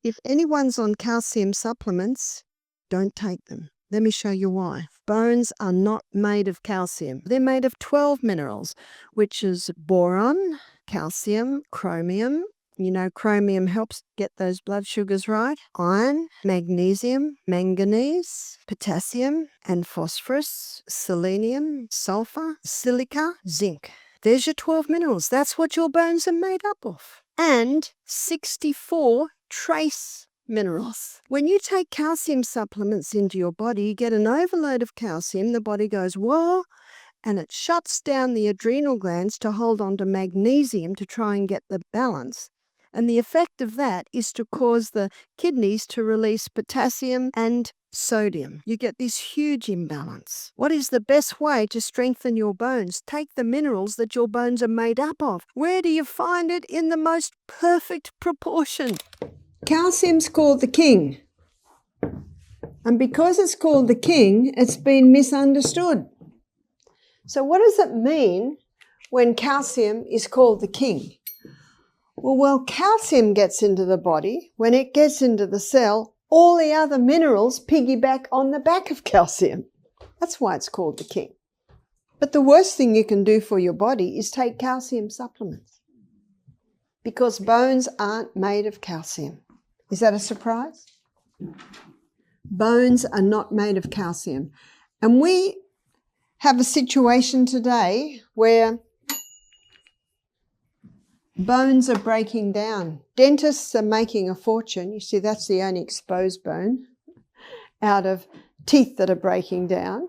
If anyone's on calcium supplements, don't take them. Let me show you why. Bones are not made of calcium. They're made of 12 minerals, which is boron, calcium, chromium. You know, chromium helps get those blood sugars right. Iron, magnesium, manganese, potassium and phosphorus, selenium, sulfur, silica, zinc. There's your 12 minerals. That's what your bones are made up of. And 64 trace minerals. When you take calcium supplements into your body, you get an overload of calcium. The body goes, whoa, and it shuts down the adrenal glands to hold on to magnesium to try and get the balance. And the effect of that is to cause the kidneys to release potassium and sodium. You get this huge imbalance. What is the best way to strengthen your bones? Take the minerals that your bones are made up of. Where do you find it? In the most perfect proportion. Calcium's called the king. And because it's called the king, it's been misunderstood. So what does it mean when calcium is called the king? Well, calcium gets into the body. When it gets into the cell, all the other minerals piggyback on the back of calcium. That's why it's called the king. But the worst thing you can do for your body is take calcium supplements, because bones aren't made of calcium. Is that a surprise? Bones are not made of calcium. And we have a situation today where bones are breaking down. Dentists are making a fortune. You see, that's the only exposed bone out of teeth that are breaking down.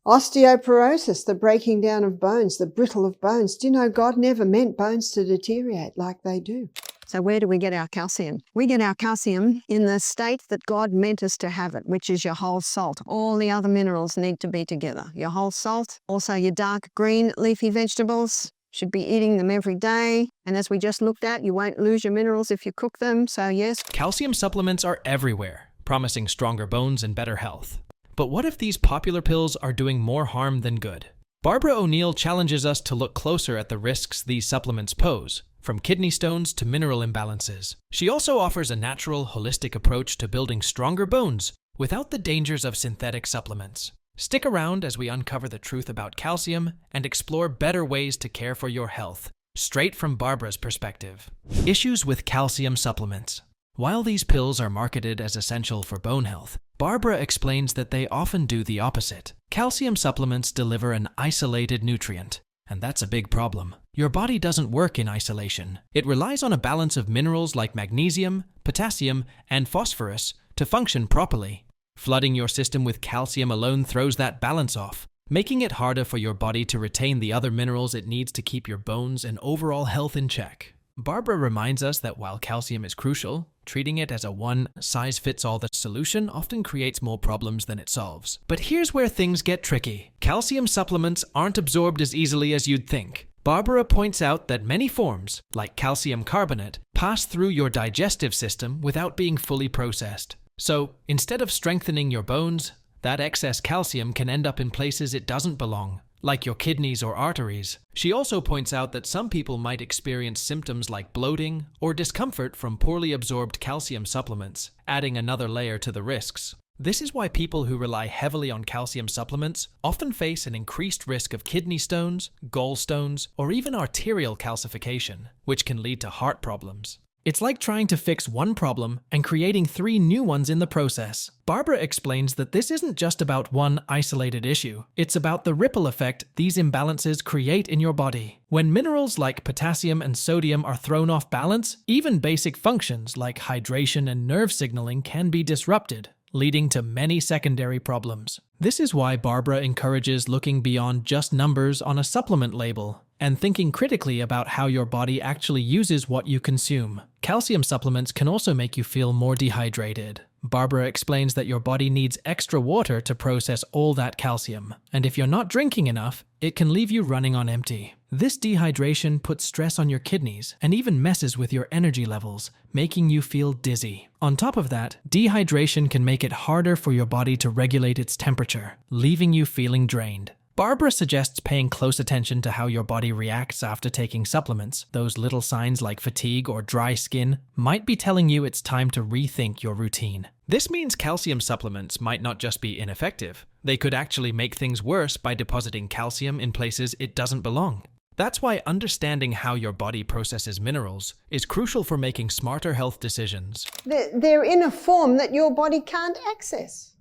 Osteoporosis, the breaking down of bones, the brittle of bones. Do you know God never meant bones to deteriorate like they do? So where do we get our calcium? We get our calcium in the state that God meant us to have it, which is your whole salt. All the other minerals need to be together. Your whole salt, also your dark green leafy vegetables. Should be eating them every day. And as we just looked at, you won't lose your minerals if you cook them. So yes. Calcium supplements are everywhere, promising stronger bones and better health. But what if these popular pills are doing more harm than good? Barbara O'Neill challenges us to look closer at the risks these supplements pose, from kidney stones to mineral imbalances. She also offers a natural, holistic approach to building stronger bones without the dangers of synthetic supplements. Stick around as we uncover the truth about calcium and explore better ways to care for your health, straight from Barbara's perspective. Issues with calcium supplements. While these pills are marketed as essential for bone health, Barbara explains that they often do the opposite. Calcium supplements deliver an isolated nutrient, and that's a big problem. Your body doesn't work in isolation. It relies on a balance of minerals like magnesium, potassium, and phosphorus to function properly. Flooding your system with calcium alone throws that balance off, making it harder for your body to retain the other minerals it needs to keep your bones and overall health in check. Barbara reminds us that while calcium is crucial, treating it as a one-size-fits-all solution often creates more problems than it solves. But here's where things get tricky. Calcium supplements aren't absorbed as easily as you'd think. Barbara points out that many forms, like calcium carbonate, pass through your digestive system without being fully processed. So, instead of strengthening your bones, that excess calcium can end up in places it doesn't belong, like your kidneys or arteries. She also points out that some people might experience symptoms like bloating or discomfort from poorly absorbed calcium supplements, adding another layer to the risks. This is why people who rely heavily on calcium supplements often face an increased risk of kidney stones, gallstones, or even arterial calcification, which can lead to heart problems. It's like trying to fix one problem and creating 3 new ones in the process. Barbara explains that this isn't just about one isolated issue. It's about the ripple effect these imbalances create in your body. When minerals like potassium and sodium are thrown off balance, even basic functions like hydration and nerve signaling can be disrupted, leading to many secondary problems. This is why Barbara encourages looking beyond just numbers on a supplement label and thinking critically about how your body actually uses what you consume. Calcium supplements can also make you feel more dehydrated. Barbara explains that your body needs extra water to process all that calcium, and if you're not drinking enough, it can leave you running on empty. This dehydration puts stress on your kidneys and even messes with your energy levels, making you feel dizzy. On top of that, dehydration can make it harder for your body to regulate its temperature, leaving you feeling drained. Barbara suggests paying close attention to how your body reacts after taking supplements. Those little signs like fatigue or dry skin might be telling you it's time to rethink your routine. This means calcium supplements might not just be ineffective. They could actually make things worse by depositing calcium in places it doesn't belong. That's why understanding how your body processes minerals is crucial for making smarter health decisions. They're in a form that your body can't access.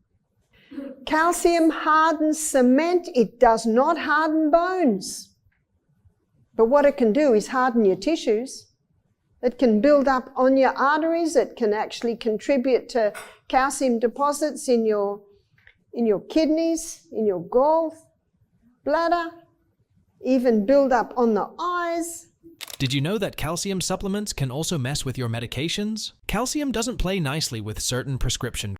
Calcium hardens cement, it does not harden bones. But what it can do is harden your tissues. It can build up on your arteries, it can actually contribute to calcium deposits in your kidneys, in your gall bladder, even build up on the eyes. Did you know that calcium supplements can also mess with your medications? Calcium doesn't play nicely with certain prescription drugs.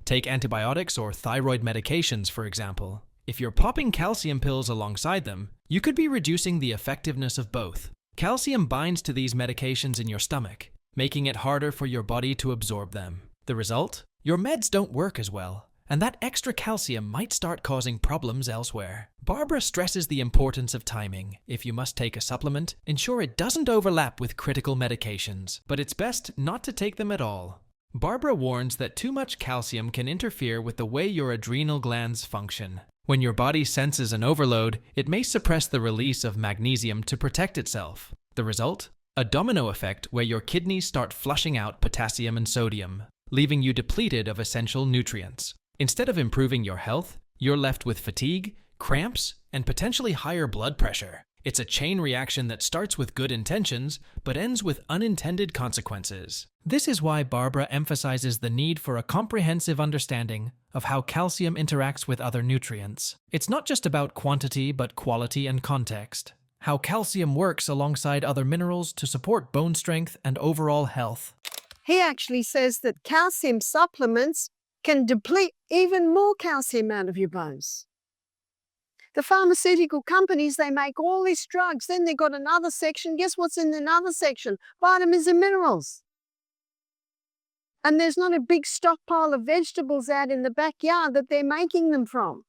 Take antibiotics or thyroid medications, for example. If you're popping calcium pills alongside them, you could be reducing the effectiveness of both. Calcium binds to these medications in your stomach, making it harder for your body to absorb them. The result? Your meds don't work as well, and that extra calcium might start causing problems elsewhere. Barbara stresses the importance of timing. If you must take a supplement, ensure it doesn't overlap with critical medications, but it's best not to take them at all. Barbara warns that too much calcium can interfere with the way your adrenal glands function. When your body senses an overload, it may suppress the release of magnesium to protect itself. The result? A domino effect where your kidneys start flushing out potassium and sodium, leaving you depleted of essential nutrients. Instead of improving your health, you're left with fatigue, cramps, and potentially higher blood pressure. It's a chain reaction that starts with good intentions, but ends with unintended consequences. This is why Barbara emphasizes the need for a comprehensive understanding of how calcium interacts with other nutrients. It's not just about quantity, but quality and context. How calcium works alongside other minerals to support bone strength and overall health. He actually says that calcium supplements can deplete even more calcium out of your bones. The pharmaceutical companies, they make all these drugs. Then they've got another section. Guess what's in another section? Vitamins and minerals. And there's not a big stockpile of vegetables out in the backyard that they're making them from.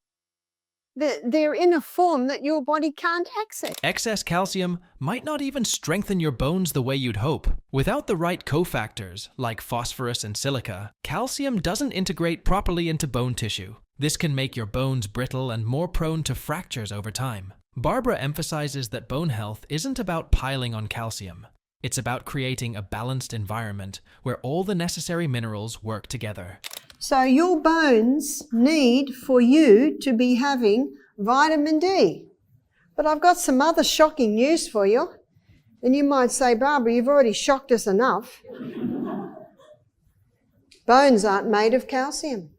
They're in a form that your body can't access. Excess calcium might not even strengthen your bones the way you'd hope. Without the right cofactors, like phosphorus and silica, calcium doesn't integrate properly into bone tissue. This can make your bones brittle and more prone to fractures over time. Barbara emphasizes that bone health isn't about piling on calcium. It's about creating a balanced environment where all the necessary minerals work together. So your bones need for you to be having vitamin D. But I've got some other shocking news for you. And you might say, Barbara, you've already shocked us enough. Bones aren't made of calcium.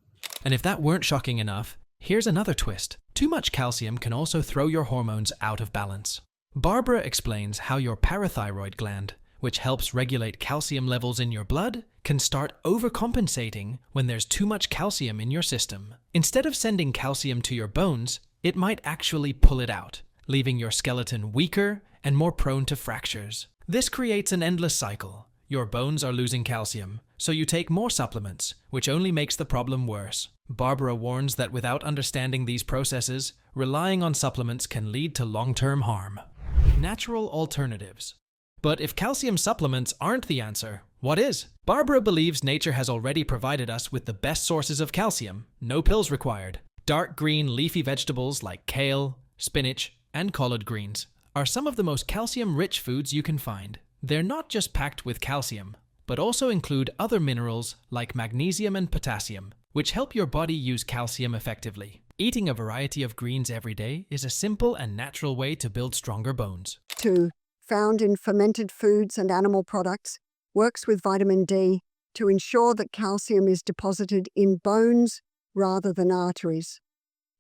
And if that weren't shocking enough, here's another twist. Too much calcium can also throw your hormones out of balance. Barbara explains how your parathyroid gland, which helps regulate calcium levels in your blood, can start overcompensating when there's too much calcium in your system. Instead of sending calcium to your bones, it might actually pull it out, leaving your skeleton weaker and more prone to fractures. This creates an endless cycle. Your bones are losing calcium, so you take more supplements, which only makes the problem worse. Barbara warns that without understanding these processes, relying on supplements can lead to long-term harm. Natural alternatives. But if calcium supplements aren't the answer, what is? Barbara believes nature has already provided us with the best sources of calcium, no pills required. Dark green leafy vegetables like kale, spinach, and collard greens are some of the most calcium-rich foods you can find. They're not just packed with calcium, but also include other minerals like magnesium and potassium, which help your body use calcium effectively. Eating a variety of greens every day is a simple and natural way to build stronger bones. 2. Found in fermented foods and animal products, works with vitamin D to ensure that calcium is deposited in bones rather than arteries.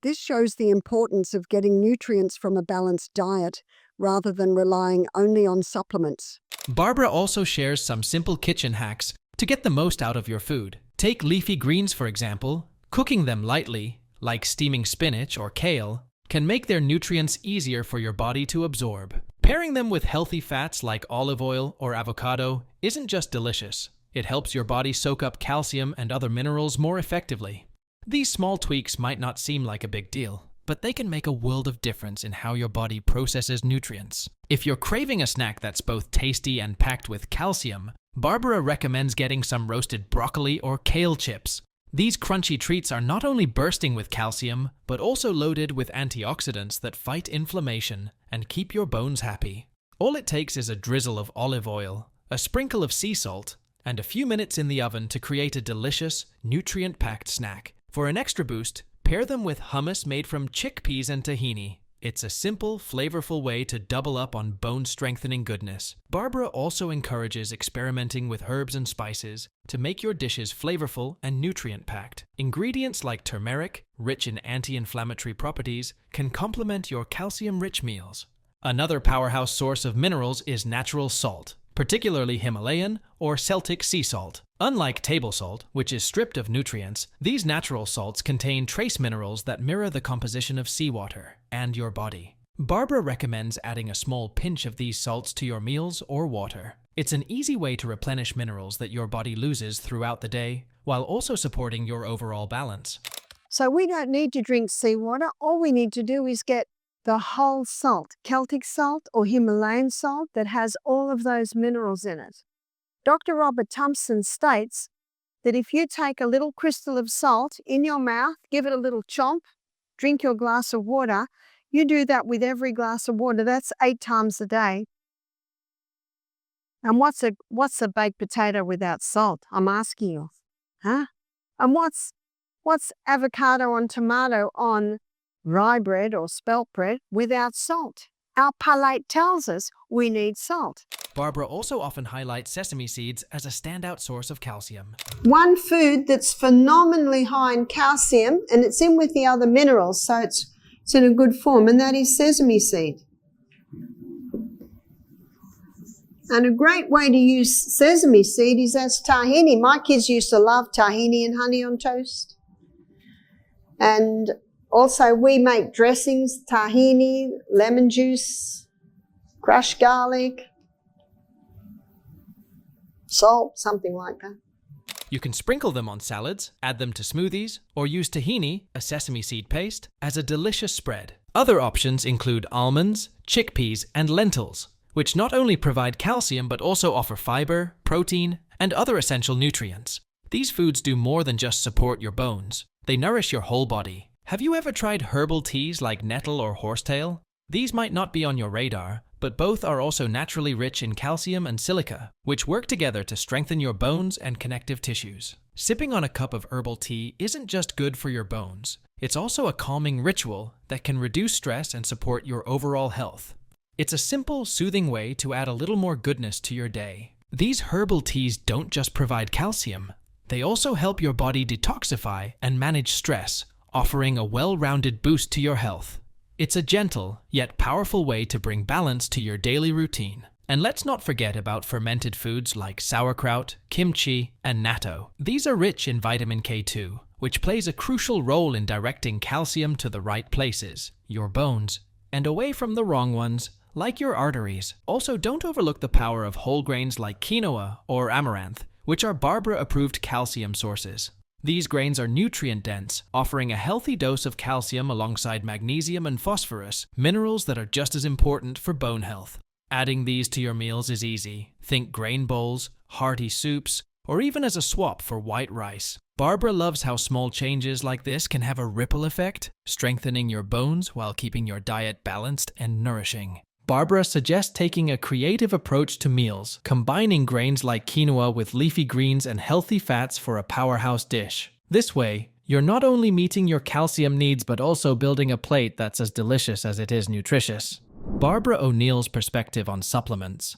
This shows the importance of getting nutrients from a balanced diet rather than relying only on supplements. Barbara also shares some simple kitchen hacks to get the most out of your food. Take leafy greens, for example. Cooking them lightly, like steaming spinach or kale, can make their nutrients easier for your body to absorb. Pairing them with healthy fats like olive oil or avocado isn't just delicious. It helps your body soak up calcium and other minerals more effectively. These small tweaks might not seem like a big deal, but they can make a world of difference in how your body processes nutrients. If you're craving a snack that's both tasty and packed with calcium, Barbara recommends getting some roasted broccoli or kale chips. These crunchy treats are not only bursting with calcium, but also loaded with antioxidants that fight inflammation and keep your bones happy. All it takes is a drizzle of olive oil, a sprinkle of sea salt, and a few minutes in the oven to create a delicious, nutrient-packed snack. For an extra boost, pair them with hummus made from chickpeas and tahini. It's a simple, flavorful way to double up on bone-strengthening goodness. Barbara also encourages experimenting with herbs and spices to make your dishes flavorful and nutrient-packed. Ingredients like turmeric, rich in anti-inflammatory properties, can complement your calcium-rich meals. Another powerhouse source of minerals is natural salt, particularly Himalayan or Celtic sea salt. Unlike table salt, which is stripped of nutrients, these natural salts contain trace minerals that mirror the composition of seawater and your body. Barbara recommends adding a small pinch of these salts to your meals or water. It's an easy way to replenish minerals that your body loses throughout the day, while also supporting your overall balance. So we don't need to drink seawater. All we need to do is get the whole salt, Celtic salt or Himalayan salt that has all of those minerals in it. Dr. Robert Thompson states that if you take a little crystal of salt in your mouth, give it a little chomp, drink your glass of water, you do that with every glass of water. That's 8 times a day. And what's a baked potato without salt? I'm asking you. Huh? And what's avocado and tomato on rye bread or spelt bread without salt? Our palate tells us we need salt. Barbara also often highlights sesame seeds as a standout source of calcium. One food that's phenomenally high in calcium, and it's in with the other minerals, so it's in a good form, and that is sesame seed. And a great way to use sesame seed is as tahini. My kids used to love tahini and honey on toast. And also we make dressings, tahini, lemon juice, crushed garlic, salt, something like that. You can sprinkle them on salads, add them to smoothies, or use tahini, a sesame seed paste, as a delicious spread. Other options include almonds, chickpeas, and lentils, which not only provide calcium but also offer fiber, protein, and other essential nutrients. These foods do more than just support your bones. They nourish your whole body. Have you ever tried herbal teas like nettle or horsetail? These might not be on your radar, but both are also naturally rich in calcium and silica, which work together to strengthen your bones and connective tissues. Sipping on a cup of herbal tea isn't just good for your bones, it's also a calming ritual that can reduce stress and support your overall health. It's a simple, soothing way to add a little more goodness to your day. These herbal teas don't just provide calcium, they also help your body detoxify and manage stress, offering a well-rounded boost to your health. It's a gentle, yet powerful way to bring balance to your daily routine. And let's not forget about fermented foods like sauerkraut, kimchi, and natto. These are rich in vitamin K2, which plays a crucial role in directing calcium to the right places, your bones, and away from the wrong ones, like your arteries. Also, don't overlook the power of whole grains like quinoa or amaranth, which are Barbara-approved calcium sources. These grains are nutrient-dense, offering a healthy dose of calcium alongside magnesium and phosphorus, minerals that are just as important for bone health. Adding these to your meals is easy. Think grain bowls, hearty soups, or even as a swap for white rice. Barbara loves how small changes like this can have a ripple effect, strengthening your bones while keeping your diet balanced and nourishing. Barbara suggests taking a creative approach to meals, combining grains like quinoa with leafy greens and healthy fats for a powerhouse dish. This way, you're not only meeting your calcium needs but also building a plate that's as delicious as it is nutritious. Barbara O'Neill's perspective on supplements.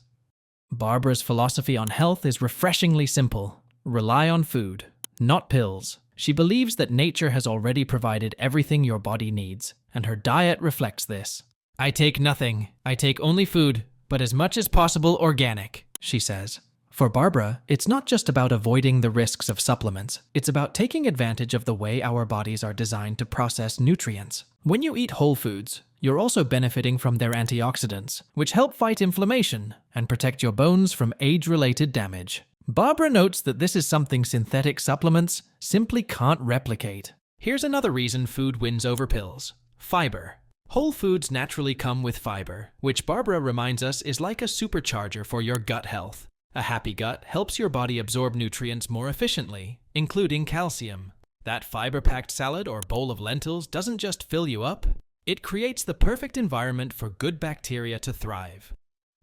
Barbara's philosophy on health is refreshingly simple. Rely on food, not pills. She believes that nature has already provided everything your body needs, and her diet reflects this. I take nothing. I take only food, but as much as possible organic, she says. For Barbara, it's not just about avoiding the risks of supplements. It's about taking advantage of the way our bodies are designed to process nutrients. When you eat whole foods, you're also benefiting from their antioxidants, which help fight inflammation and protect your bones from age-related damage. Barbara notes that this is something synthetic supplements simply can't replicate. Here's another reason food wins over pills. Fiber. Whole foods naturally come with fiber, which Barbara reminds us is like a supercharger for your gut health. A happy gut helps your body absorb nutrients more efficiently, including calcium. That fiber-packed salad or bowl of lentils doesn't just fill you up, it creates the perfect environment for good bacteria to thrive.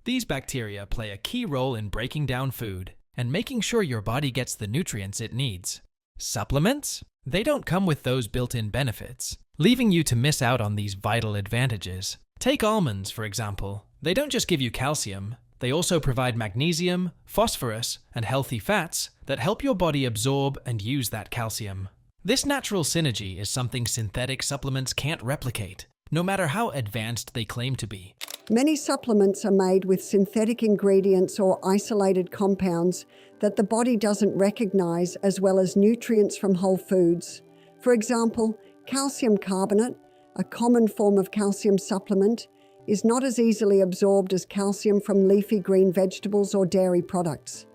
These bacteria play a key role in breaking down food and making sure your body gets the nutrients it needs. Supplements? They don't come with those built-in benefits, leaving you to miss out on these vital advantages. Take almonds, for example. They don't just give you calcium, they also provide magnesium, phosphorus, and healthy fats that help your body absorb and use that calcium. This natural synergy is something synthetic supplements can't replicate, no matter how advanced they claim to be. Many supplements are made with synthetic ingredients or isolated compounds that the body doesn't recognize, as well as nutrients from whole foods. For example, calcium carbonate, a common form of calcium supplement, is not as easily absorbed as calcium from leafy green vegetables or dairy products.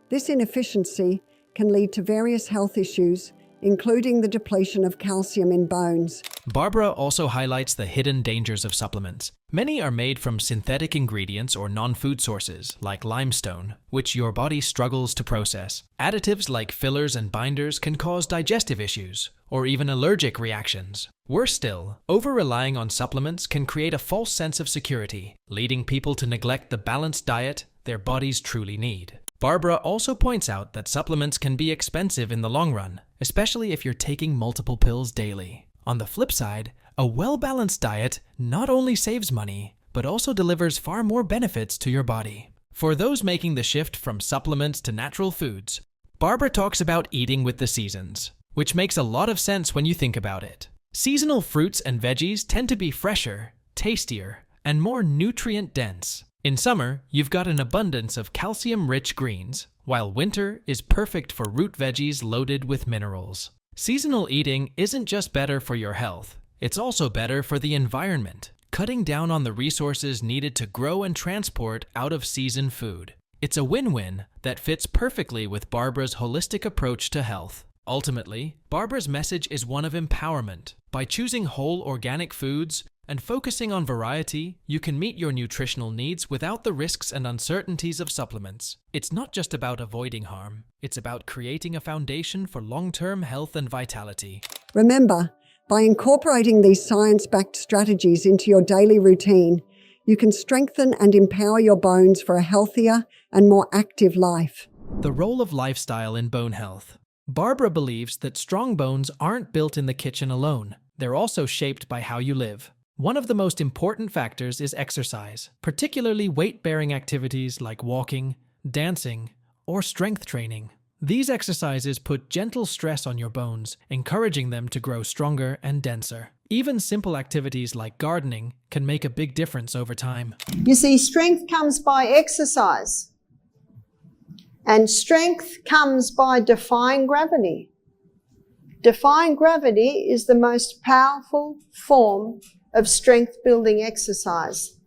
This inefficiency can lead to various health issues, including the depletion of calcium in bones. Barbara also highlights the hidden dangers of supplements. Many are made from synthetic ingredients or non-food sources, like limestone, which your body struggles to process. Additives like fillers and binders can cause digestive issues, or even allergic reactions. Worse still, over-relying on supplements can create a false sense of security, leading people to neglect the balanced diet their bodies truly need. Barbara also points out that supplements can be expensive in the long run, especially if you're taking multiple pills daily. On the flip side, a well-balanced diet not only saves money, but also delivers far more benefits to your body. For those making the shift from supplements to natural foods, Barbara talks about eating with the seasons, which makes a lot of sense when you think about it. Seasonal fruits and veggies tend to be fresher, tastier, and more nutrient-dense. In summer, you've got an abundance of calcium-rich greens, while winter is perfect for root veggies loaded with minerals. Seasonal eating isn't just better for your health, it's also better for the environment, cutting down on the resources needed to grow and transport out-of-season food. It's a win-win that fits perfectly with Barbara's holistic approach to health. Ultimately, Barbara's message is one of empowerment. By choosing whole organic foods and focusing on variety, you can meet your nutritional needs without the risks and uncertainties of supplements. It's not just about avoiding harm, it's about creating a foundation for long-term health and vitality. Remember, by incorporating these science-backed strategies into your daily routine, you can strengthen and empower your bones for a healthier and more active life. The role of lifestyle in bone health. Barbara believes that strong bones aren't built in the kitchen alone. They're also shaped by how you live. One of the most important factors is exercise, particularly weight-bearing activities like walking, dancing, or strength training. These exercises put gentle stress on your bones, encouraging them to grow stronger and denser. Even simple activities like gardening can make a big difference over time. You see, strength comes by exercise, and strength comes by defying gravity. Defying gravity is the most powerful form of strength-building exercise.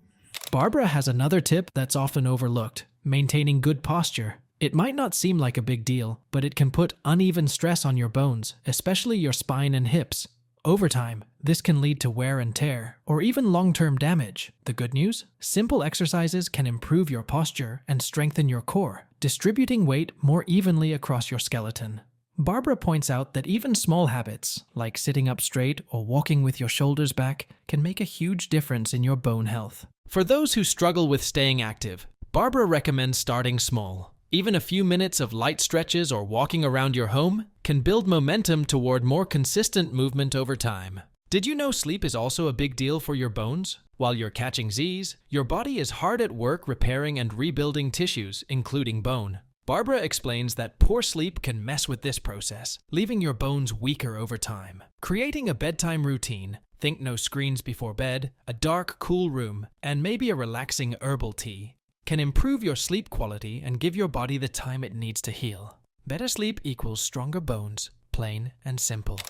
Barbara has another tip that's often overlooked: maintaining good posture. It might not seem like a big deal, but it can put uneven stress on your bones, especially your spine and hips. Over time, this can lead to wear and tear, or even long-term damage. The good news? Simple exercises can improve your posture and strengthen your core, distributing weight more evenly across your skeleton. Barbara points out that even small habits, like sitting up straight or walking with your shoulders back, can make a huge difference in your bone health. For those who struggle with staying active, Barbara recommends starting small. Even a few minutes of light stretches or walking around your home can build momentum toward more consistent movement over time. Did you know sleep is also a big deal for your bones? While you're catching Z's, your body is hard at work repairing and rebuilding tissues, including bone. Barbara explains that poor sleep can mess with this process, leaving your bones weaker over time. Creating a bedtime routine, think no screens before bed, a dark, cool room, and maybe a relaxing herbal tea, can improve your sleep quality and give your body the time it needs to heal. Better sleep equals stronger bones, plain and simple.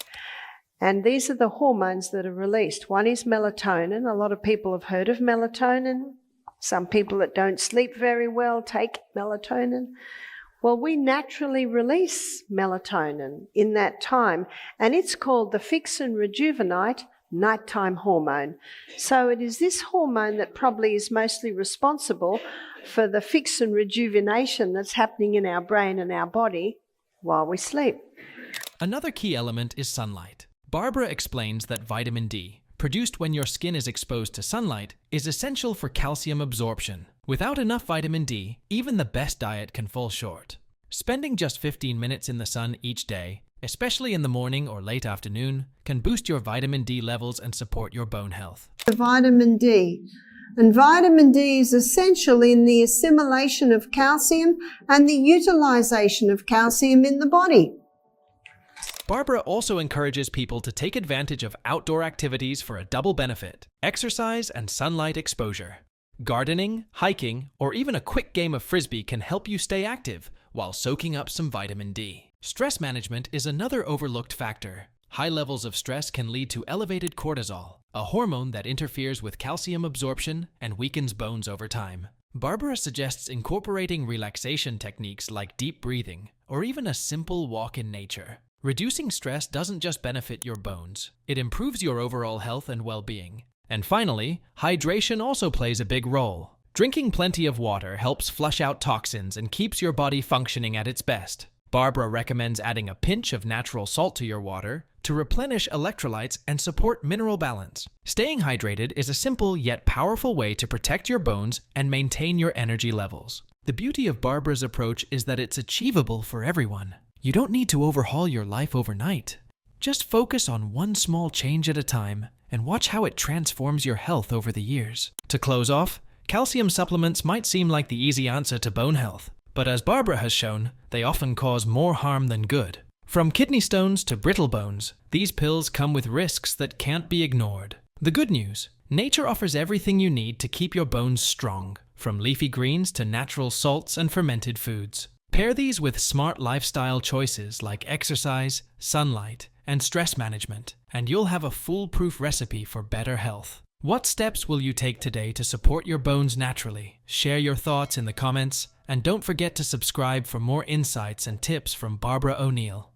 And these are the hormones that are released. One is melatonin. A lot of people have heard of melatonin. Some people that don't sleep very well take melatonin. Well, we naturally release melatonin in that time, and it's called the fix and rejuvenate nighttime hormone. So it is this hormone that probably is mostly responsible for the fix and rejuvenation that's happening in our brain and our body while we sleep. Another key element is sunlight. Barbara explains that vitamin D, produced when your skin is exposed to sunlight, is essential for calcium absorption. Without enough vitamin D, even the best diet can fall short. Spending just 15 minutes in the sun each day, especially in the morning or late afternoon, can boost your vitamin D levels and support your bone health. Vitamin D. And vitamin D is essential in the assimilation of calcium and the utilization of calcium in the body. Barbara also encourages people to take advantage of outdoor activities for a double benefit: exercise and sunlight exposure. Gardening, hiking, or even a quick game of frisbee can help you stay active while soaking up some vitamin D. Stress management is another overlooked factor. High levels of stress can lead to elevated cortisol, a hormone that interferes with calcium absorption and weakens bones over time. Barbara suggests incorporating relaxation techniques like deep breathing or even a simple walk in nature. Reducing stress doesn't just benefit your bones, it improves your overall health and well-being. And finally, hydration also plays a big role. Drinking plenty of water helps flush out toxins and keeps your body functioning at its best. Barbara recommends adding a pinch of natural salt to your water to replenish electrolytes and support mineral balance. Staying hydrated is a simple yet powerful way to protect your bones and maintain your energy levels. The beauty of Barbara's approach is that it's achievable for everyone. You don't need to overhaul your life overnight. Just focus on one small change at a time and watch how it transforms your health over the years. To close off, calcium supplements might seem like the easy answer to bone health, but as Barbara has shown, they often cause more harm than good. From kidney stones to brittle bones, these pills come with risks that can't be ignored. The good news: nature offers everything you need to keep your bones strong, from leafy greens to natural salts and fermented foods. Pair these with smart lifestyle choices like exercise, sunlight, and stress management, and you'll have a foolproof recipe for better health. What steps will you take today to support your bones naturally? Share your thoughts in the comments, and don't forget to subscribe for more insights and tips from Barbara O'Neill.